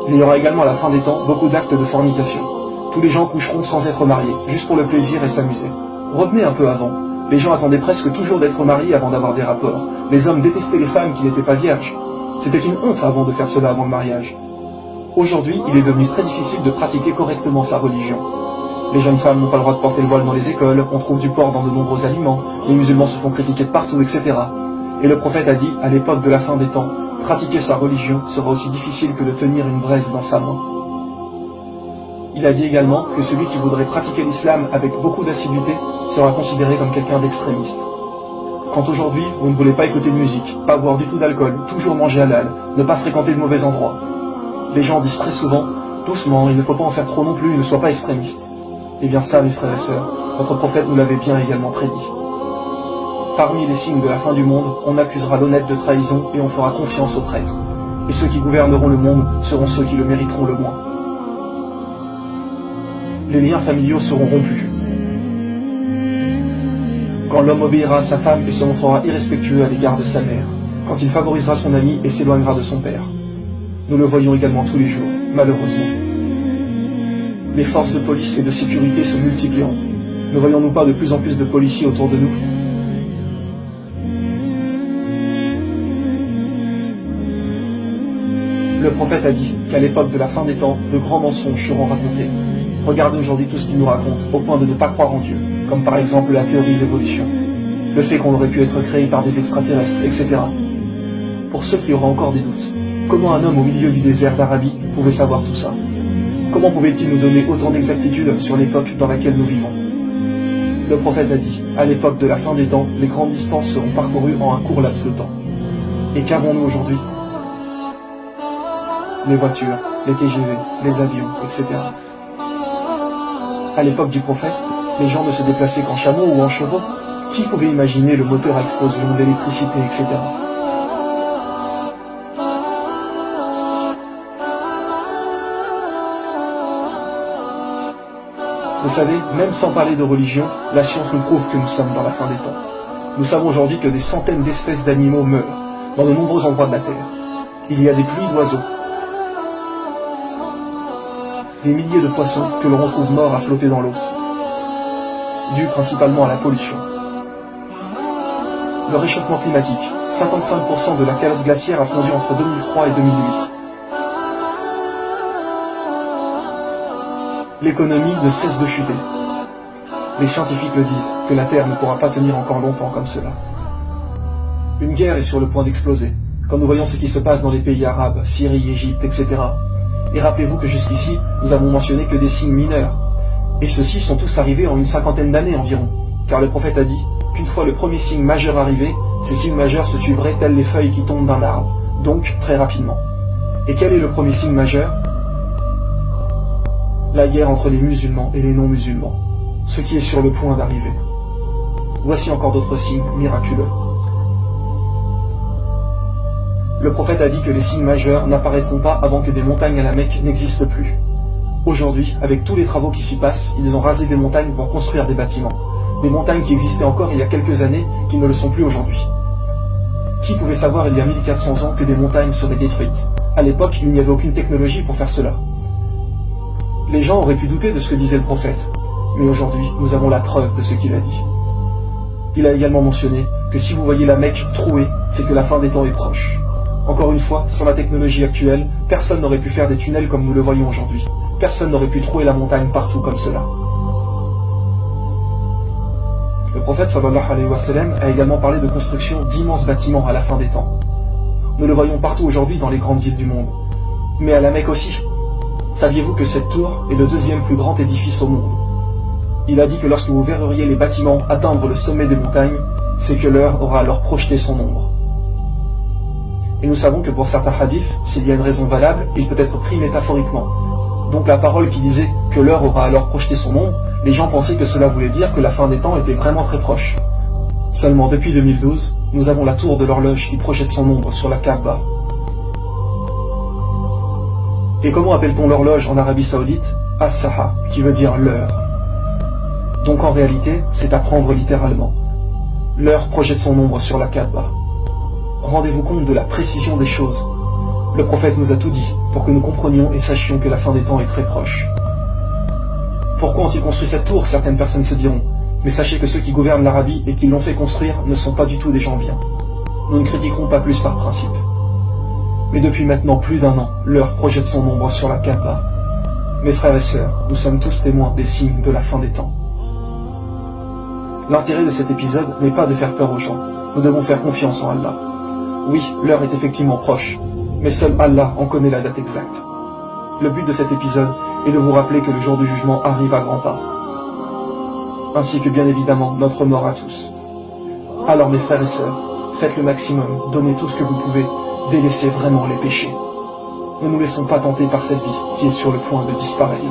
Il y aura également à la fin des temps beaucoup d'actes de fornication. Tous les gens coucheront sans être mariés, juste pour le plaisir et s'amuser. Revenez un peu avant. Les gens attendaient presque toujours d'être mariés avant d'avoir des rapports. Les hommes détestaient les femmes qui n'étaient pas vierges. C'était une honte avant de faire cela avant le mariage. Aujourd'hui, il est devenu très difficile de pratiquer correctement sa religion. Les jeunes femmes n'ont pas le droit de porter le voile dans les écoles, on trouve du porc dans de nombreux aliments, les musulmans se font critiquer de partout, etc. Et le prophète a dit, à l'époque de la fin des temps, pratiquer sa religion sera aussi difficile que de tenir une braise dans sa main. Il a dit également que celui qui voudrait pratiquer l'islam avec beaucoup d'assiduité sera considéré comme quelqu'un d'extrémiste. Quand aujourd'hui, vous ne voulez pas écouter de musique, pas boire du tout d'alcool, toujours manger halal, ne pas fréquenter de mauvais endroits. Les gens disent très souvent, doucement, il ne faut pas en faire trop non plus, ne sois pas extrémiste. Eh bien ça, mes frères et sœurs, notre prophète nous l'avait bien également prédit. Parmi les signes de la fin du monde, on accusera l'honnête de trahison et on fera confiance aux traîtres. Et ceux qui gouverneront le monde seront ceux qui le mériteront le moins. Les liens familiaux seront rompus. Quand l'homme obéira à sa femme et se montrera irrespectueux à l'égard de sa mère, quand il favorisera son ami et s'éloignera de son père. Nous le voyons également tous les jours, malheureusement. Les forces de police et de sécurité se multiplieront. Ne voyons-nous pas de plus en plus de policiers autour de nous ? Le prophète a dit qu'à l'époque de la fin des temps, de grands mensonges seront racontés. Regardez aujourd'hui tout ce qu'il nous raconte, au point de ne pas croire en Dieu, comme par exemple la théorie de l'évolution, le fait qu'on aurait pu être créé par des extraterrestres, etc. Pour ceux qui auraient encore des doutes, comment un homme au milieu du désert d'Arabie pouvait savoir tout ça ? Comment pouvait-il nous donner autant d'exactitude sur l'époque dans laquelle nous vivons ? Le prophète a dit, à l'époque de la fin des temps, les grandes distances seront parcourues en un court laps de temps. Et qu'avons-nous aujourd'hui ? Les voitures, les TGV, les avions, etc. À l'époque du prophète, les gens ne se déplaçaient qu'en chameau ou en chevaux. Qui pouvait imaginer le moteur à explosion, l'électricité, etc. Vous savez, même sans parler de religion, la science nous prouve que nous sommes dans la fin des temps. Nous savons aujourd'hui que des centaines d'espèces d'animaux meurent dans de nombreux endroits de la Terre. Il y a des pluies d'oiseaux, des milliers de poissons que l'on retrouve morts à flotter dans l'eau, dû principalement à la pollution. Le réchauffement climatique, 55% de la calotte glaciaire a fondu entre 2003 et 2008. L'économie ne cesse de chuter. Les scientifiques le disent, que la Terre ne pourra pas tenir encore longtemps comme cela. Une guerre est sur le point d'exploser, quand nous voyons ce qui se passe dans les pays arabes, Syrie, Égypte, etc. Et rappelez-vous que jusqu'ici, nous avons mentionné que des signes mineurs. Et ceux-ci sont tous arrivés en une cinquantaine d'années environ, car le prophète a dit qu'une fois le premier signe majeur arrivé, ces signes majeurs se suivraient tels les feuilles qui tombent d'un arbre, donc très rapidement. Et quel est le premier signe majeur ? La guerre entre les musulmans et les non-musulmans, ce qui est sur le point d'arriver. Voici encore d'autres signes miraculeux. Le prophète a dit que les signes majeurs n'apparaîtront pas avant que des montagnes à la Mecque n'existent plus. Aujourd'hui, avec tous les travaux qui s'y passent, ils ont rasé des montagnes pour construire des bâtiments. Des montagnes qui existaient encore il y a quelques années, qui ne le sont plus aujourd'hui. Qui pouvait savoir il y a 1400 ans que des montagnes seraient détruites ? À l'époque, il n'y avait aucune technologie pour faire cela. Les gens auraient pu douter de ce que disait le prophète, mais aujourd'hui, nous avons la preuve de ce qu'il a dit. Il a également mentionné que si vous voyez la Mecque trouée, c'est que la fin des temps est proche. Encore une fois, sans la technologie actuelle, personne n'aurait pu faire des tunnels comme nous le voyons aujourd'hui. Personne n'aurait pu trouer la montagne partout comme cela. Le prophète sallallahu alayhi wa sallam a également parlé de construction d'immenses bâtiments à la fin des temps. Nous le voyons partout aujourd'hui dans les grandes villes du monde. Mais à la Mecque aussi. Saviez-vous que cette tour est le deuxième plus grand édifice au monde ? Il a dit que lorsque vous verriez les bâtiments atteindre le sommet des montagnes, c'est que l'heure aura alors projeté son ombre. Et nous savons que pour certains hadiths, s'il y a une raison valable, il peut être pris métaphoriquement. Donc la parole qui disait que l'heure aura alors projeté son ombre, les gens pensaient que cela voulait dire que la fin des temps était vraiment très proche. Seulement depuis 2012, nous avons la tour de l'horloge qui projette son ombre sur la Kaaba. Et comment appelle-t-on l'horloge en Arabie Saoudite ? As-Saha, qui veut dire l'heure. Donc en réalité, c'est à prendre littéralement. L'heure projette son ombre sur la Kaaba. Rendez-vous compte de la précision des choses. Le prophète nous a tout dit, pour que nous comprenions et sachions que la fin des temps est très proche. Pourquoi ont-ils construit cette tour? Certaines personnes se diront. Mais sachez que ceux qui gouvernent l'Arabie et qui l'ont fait construire ne sont pas du tout des gens bien. Nous ne critiquerons pas plus par principe. Mais depuis maintenant plus d'1 an, l'heure projette son ombre sur la Kaaba. Mes frères et sœurs, nous sommes tous témoins des signes de la fin des temps. L'intérêt de cet épisode n'est pas de faire peur aux gens. Nous devons faire confiance en Allah. Oui, l'heure est effectivement proche, mais seul Allah en connaît la date exacte. Le but de cet épisode est de vous rappeler que le jour du jugement arrive à grands pas. Ainsi que bien évidemment notre mort à tous. Alors mes frères et sœurs, faites le maximum, donnez tout ce que vous pouvez, délaissez vraiment les péchés. Ne nous laissons pas tenter par cette vie qui est sur le point de disparaître,